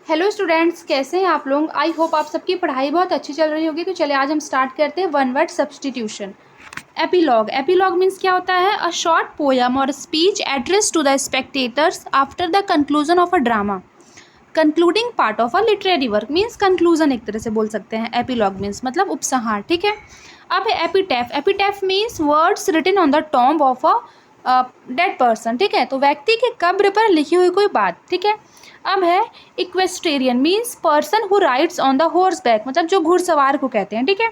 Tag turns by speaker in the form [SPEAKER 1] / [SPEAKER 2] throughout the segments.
[SPEAKER 1] Hello students, कैसे हैं आप लोग। आई होप आप सबकी पढ़ाई बहुत अच्छी चल रही होगी। तो चलिए आज हम स्टार्ट करते हैं one word substitution. Epilogue. Epilogue means क्या होता है? अ शॉर्ट पोयम और speech address to the spectators after the conclusion of a drama. Concluding part of a literary work means conclusion एक तरह से बोल सकते हैं। एपीलॉग मीन्स मतलब उपसंहार। ठीक है। अब है epitaph. Epitaph means words written on the tomb of a dead person. ठीक है, तो व्यक्ति के कब्र पर लिखी हुई कोई बात। ठीक है। अब है equestrian means person who rides on the horse back, मतलब जो घुड़सवार को कहते हैं। ठीक है।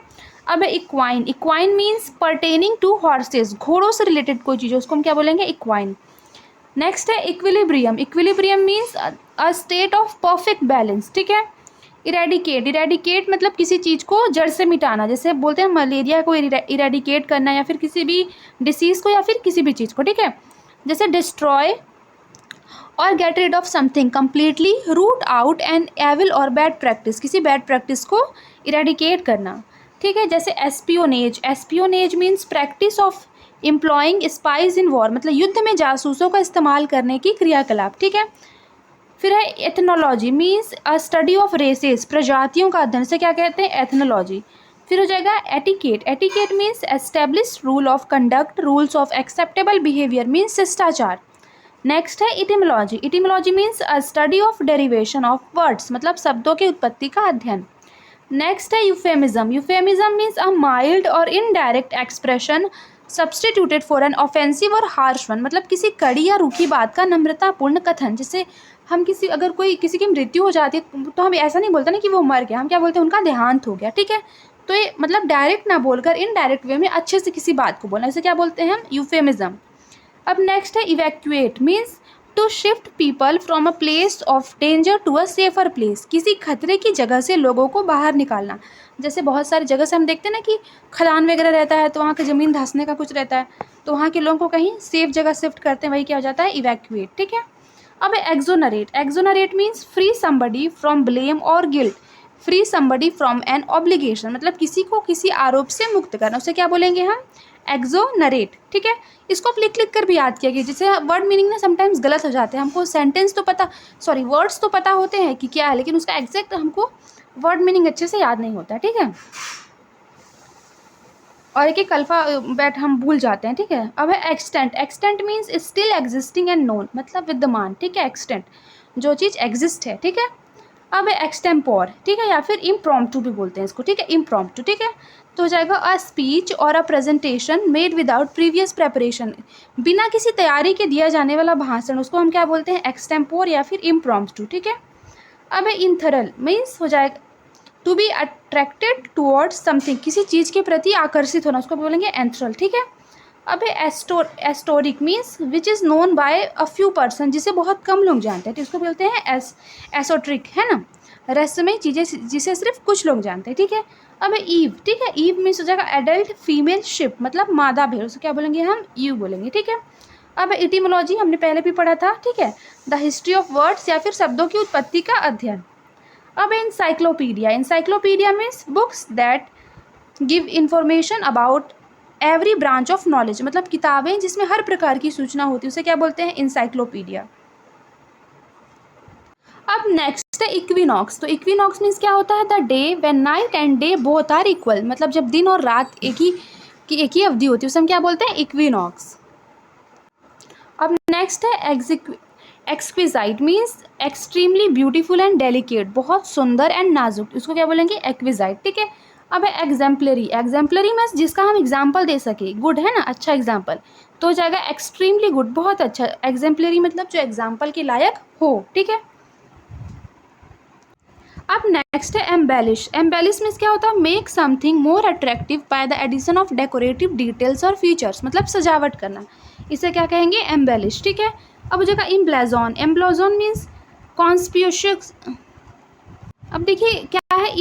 [SPEAKER 1] अब है equine. Equine means pertaining to horses, घोड़ों से रिलेटेड कोई चीज़, उसको हम क्या बोलेंगे? इक्वाइन। नेक्स्ट है equilibrium. Equilibrium means a state of perfect balance. ठीक है। इरेडिकेट। इरेडिकेट मतलब किसी चीज़ को जड़ से मिटाना, जैसे बोलते हैं मलेरिया को इरेडिकेट करना, या फिर किसी भी डिसीज़ को, या फिर किसी भी चीज़ को। ठीक है। जैसे डिस्ट्रॉय और get rid of something completely, root out an evil और बैड प्रैक्टिस, किसी बैड प्रैक्टिस को इरेडिकेट करना। ठीक है। जैसे espionage. Espionage means practice of employing spies in war, मतलब युद्ध में जासूसों का इस्तेमाल करने की क्रियाकलाप। ठीक है। फिर है ethnology means a study of races, प्रजातियों का अध्ययन से क्या कहते हैं? एथनोलॉजी। फिर हो जाएगा etiquette. Etiquette means establish rule of conduct, rules of acceptable behaviour means शिष्टाचार। नेक्स्ट है etymology. Etymology means a study of derivation of words, मतलब शब्दों की उत्पत्ति का अध्ययन। नेक्स्ट है euphemism. Euphemism means a mild और indirect expression substituted for an offensive और हार्श वन, मतलब किसी कड़ी या रूखी बात का नम्रतापूर्ण कथन। जैसे हम अगर किसी की मृत्यु हो जाती है तो हम ऐसा नहीं बोलते ना कि वो मर गया, हम क्या बोलते हैं? उनका देहांत हो गया। ठीक है। तो ये मतलब डायरेक्ट ना बोलकर इनडायरेक्ट वे में अच्छे से किसी बात को बोलना, इसे क्या बोलते हैं हम? यूफेमिज्म। अब नेक्स्ट है evacuate means to shift people from a place of danger to a safer place, किसी खतरे की जगह से लोगों को बाहर निकालना। जैसे बहुत सारी जगह से हम देखते हैं ना कि खदान वगैरह रहता है, तो वहाँ की ज़मीन धंसने का कुछ रहता है, तो वहाँ के लोगों को कहीं सेफ जगह शिफ्ट करते हैं, वही क्या हो जाता है? इवैक्यूएट। ठीक है। अब exonerate. Exonerate means free somebody from blame और guilt, free somebody from an obligation, मतलब किसी को किसी आरोप से मुक्त करना, उसे क्या बोलेंगे हम? एक्सोनरेट। ठीक है। इसको आप लिख कर भी याद किया कि जिससे वर्ड मीनिंग ना समटाइम्स गलत हो जाते हैं। हमको सेंटेंस तो पता, सॉरी वर्ड्स तो पता होते हैं कि क्या है, लेकिन उसका एग्जैक्ट हमको वर्ड मीनिंग अच्छे से याद नहीं होता। ठीक है। और एक अल्फाबेट हम भूल जाते हैं। ठीक है। अब है extent. Extent means still existing and known, मतलब विद्यमान। ठीक है। एक्सटेंट जो चीज़ एग्जिस्ट है। ठीक है। अब है एक्सटेम्पोर। ठीक है, या फिर इम्प्रॉम्प्टू भी बोलते हैं इसको। ठीक है, इम्प्रॉम्प्टू। ठीक है। तो हो जाएगा अ स्पीच और a presentation made without previous preparation, बिना किसी तैयारी के दिया जाने वाला भाषण, उसको हम क्या बोलते हैं? एक्सटेम्पोर या फिर इम्प्रॉम्प्टू। ठीक है। अब है इंथरल मीन्स हो जाएगा to be attracted towards something, किसी चीज़ के प्रति आकर्षित होना, उसको बोलेंगे एंथरल। ठीक है। अब है esoteric means which is known by a few person, जिसे बहुत कम लोग जानते हैं, तो इसको बोलते हैं एसोट्रिक, है ना, रहस्यमय चीज़ें जिसे सिर्फ कुछ लोग जानते हैं। ठीक है। अब है ईव। ठीक है। ईव मीन्स हो जाएगा एडल्ट फीमेल शिप, मतलब मादा भेड़, उसे क्या बोलेंगे हम? ईव बोलेंगे। ठीक है। अब इटिमोलॉजी हमने पहले भी पढ़ा था। ठीक है, द हिस्ट्री ऑफ वर्ड्स या फिर शब्दों की उत्पत्ति का अध्ययन। अब encyclopedia. Encyclopedia means books that give information about every branch of knowledge, मतलब किताबें जिसमें हर प्रकार की सूचना होती है, उसे क्या बोलते हैं? इंसाइक्लोपीडिया। अब नेक्स्ट है इक्विनॉक्स। तो इक्विनॉक्स मीन्स क्या होता है? The day when night and day both are equal, मतलब जब दिन और रात एक ही अवधि होती है, उसे हम क्या बोलते हैं? इक्विनॉक्स। अब नेक्स्ट है exquisite means extremely beautiful and delicate, बहुत सुंदर एंड नाजुक, उसको क्या बोलेंगे? एक्विजाइट। ठीक है। अब है एग्जाम्पलरी। एग्जाम्पलरी मीन्स जिसका हम एग्जाम्पल दे सके, गुड है ना, अच्छा एग्जाम्पल, तो हो जाएगा एक्सट्रीमली गुड, बहुत अच्छा। एग्जाम्पलरी मतलब जो एग्जाम्पल के लायक हो। ठीक है। अब नेक्स्ट है एम्बेलिश। एम्बेलिश मीन्स क्या होता है? Make something more attractive by the addition of decorative details और फीचर्स, मतलब सजावट करना, इसे क्या कहेंगे? एम्बेलिश। ठीक है। अब हो जाएगा इम्ब्लाजॉन। एम्ब्लाजॉन मीन्स कॉन्स्पिक्यूअस। अब देखिए क्या है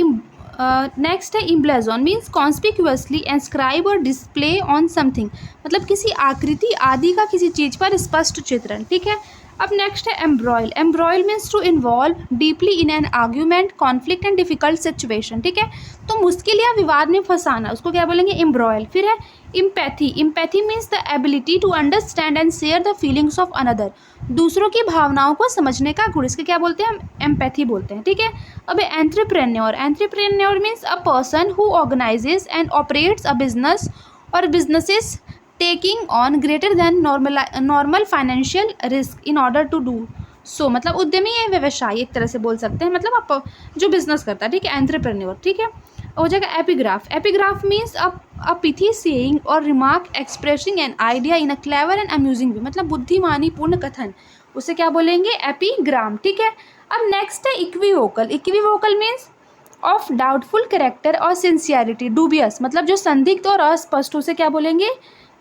[SPEAKER 1] नेक्स्ट है इम्ब्लाजॉन मीन्स कॉन्स्पिक्यूअसली एंस्क्राइब और डिस्प्ले ऑन समथिंग, मतलब किसी आकृति आदि का किसी चीज़ पर स्पष्ट चित्रण। ठीक है। अब नेक्स्ट है embroil. Embroil means to involve deeply in an argument, conflict and difficult situation, ठीक है। तो मुश्किल या विवाद में फंसाना, उसको क्या बोलेंगे, एम्ब्रॉयल। फिर है empathy. Empathy means the ability to understand and share the feelings of another, दूसरों की भावनाओं को समझने का गुण, इसके क्या बोलते हैं, हम एम्पैथी बोलते हैं, ठीक है। अब entrepreneur. Entrepreneur means a person who organises and operates a business और businesses taking on greater than normal financial risk in order to do so, मतलब उद्यमी या व्यवसायी एक तरह से बोल सकते हैं, मतलब आप जो बिजनेस करता है, ठीक है, एंटरप्रेन्योर, ठीक है। हो जाएगा epigraph. Epigraph means a pithy saying और remark expressing an idea in a clever and amusing way, मतलब बुद्धिमानी पूर्ण कथन, उसे क्या बोलेंगे, एपिग्राम, ठीक है। अब नेक्स्ट है equivocal. Equivocal means of doubtful character और सिंसियरिटी, डूबियस, मतलब जो संदिग्ध और अस्पष्ट, उसे क्या बोलेंगे,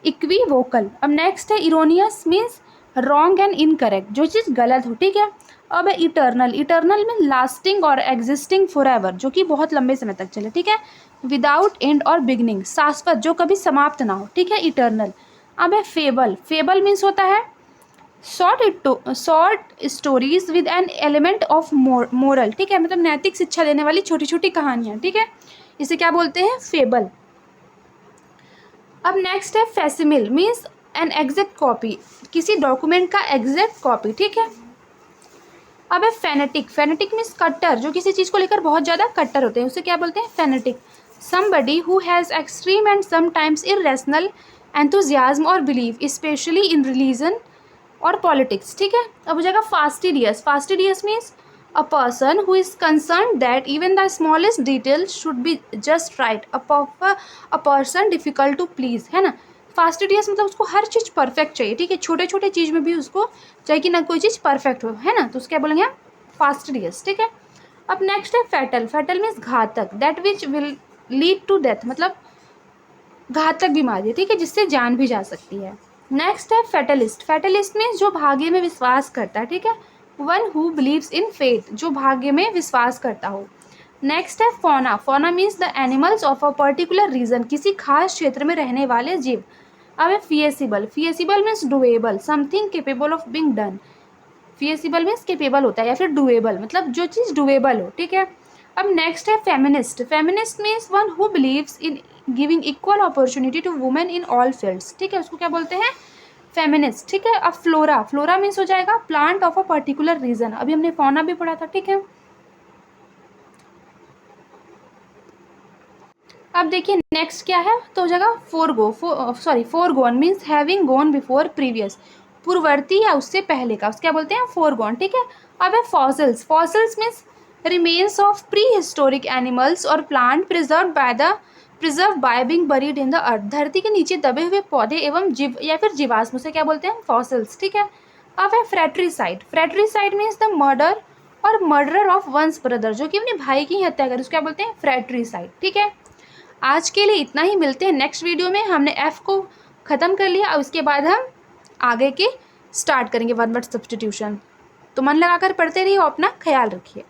[SPEAKER 1] इक्विवोकल। अब नेक्स्ट है erroneous means wrong and incorrect, जो चीज़ गलत हो, ठीक है। अब है इटर्नल। इटर्नल मीन लास्टिंग और एग्जिस्टिंग फॉर एवर, जो कि बहुत लंबे समय तक चले, ठीक है। विदाउट एंड और बिगनिंग, शाश्वत, जो कभी समाप्त ना हो, ठीक है, इटर्नल। अब है फेबल। फेबल मीन्स होता है short stories with an element of moral, ठीक है, मतलब नैतिक शिक्षा देने वाली छोटी छोटी कहानियाँ, ठीक है, इसे क्या बोलते हैं, फेबल। अब नेक्स्ट है फैसिमिल मीन्स एन एग्जैक्ट कॉपी, किसी डॉक्यूमेंट का एग्जैक्ट कॉपी, ठीक है। अब है फेनेटिक। फेनेटिक मीन्स कट्टर, जो किसी चीज़ को लेकर बहुत ज़्यादा कट्टर होते हैं, उसे क्या बोलते हैं, fanatic. Somebody who has extreme and sometimes irrational enthusiasm और बिलीव स्पेशली इन रिलीजन और पॉलिटिक्स, ठीक है। अब हो जाएगा fastidious. Fastidious means a person who is concern that even the smallest detail should be just right, a person difficult to please, है ना। Fastidious मतलब उसको हर चीज़ परफेक्ट चाहिए, ठीक है, छोटे छोटे चीज़ में भी उसको चाहिए कि ना कोई चीज़ परफेक्ट हो, है ना, तो उसको क्या बोलेंगे हम, फास्टिडियस, ठीक है। अब नेक्स्ट है फैटल। फैटल मीन्स घातक, that which will lead to death, मतलब घातक बीमारी, ठीक है, जिससे जान भी जा सकती है। नेक्स्ट है फैटलिस्ट। फैटलिस्ट मीन्स जो भाग्य में विश्वास करता है, ठीक है, one who believes in faith, जो भाग्य में विश्वास करता हो। नेक्स्ट है fauna. Fauna means the animals of a particular region, किसी खास क्षेत्र में रहने वाले जीव। अब है feasible. Feasible means doable, something capable of being done. Feasible means capable होता है, या फिर डुएबल मतलब जो चीज़ डुएबल हो, ठीक है। अब नेक्स्ट है feminist. Feminist means one who believes in giving equal opportunity to women in all fields, ठीक है, उसको क्या बोलते हैं, फेमिनिस्ट, ठीक है। अब फ्लोरा। फ्लोरा मीन्स हो जाएगा plant of a particular region, अभी हमने फौना भी पढ़ा था, ठीक है। अब देखिए नेक्स्ट क्या है, तो हो जाएगा फोरगो। फोरगोन मीन्स हैविंग गोन बिफोर प्रीवियस, पूर्ववर्ती या उससे पहले का, उसको क्या बोलते हैं, फोरगोन, ठीक है। अब है fossils. Fossils means remains of prehistoric animals और plant preserve by being buried in the earth, धरती के नीचे दबे हुए पौधे एवं जीव या फिर जीवाश्म, उसे क्या बोलते हैं, फॉसिल्स, ठीक है। अब है फ्रैट्रिसाइड। फ्रैट्रिसाइड मीन्स द मर्डर और मर्डर ऑफ वंस ब्रदर, जो कि अपने भाई की हत्या करे, उसको क्या बोलते हैं, फ्रैट्रिसाइड, ठीक है। आज के लिए इतना ही, मिलते हैं नेक्स्ट वीडियो में। हमने एफ को ख़त्म कर लिया और उसके बाद हम आगे के स्टार्ट करेंगे वन वर्ड सब्स्टिट्यूशन। तो मन लगाकर पढ़ते रहिए और अपना ख्याल रखिए।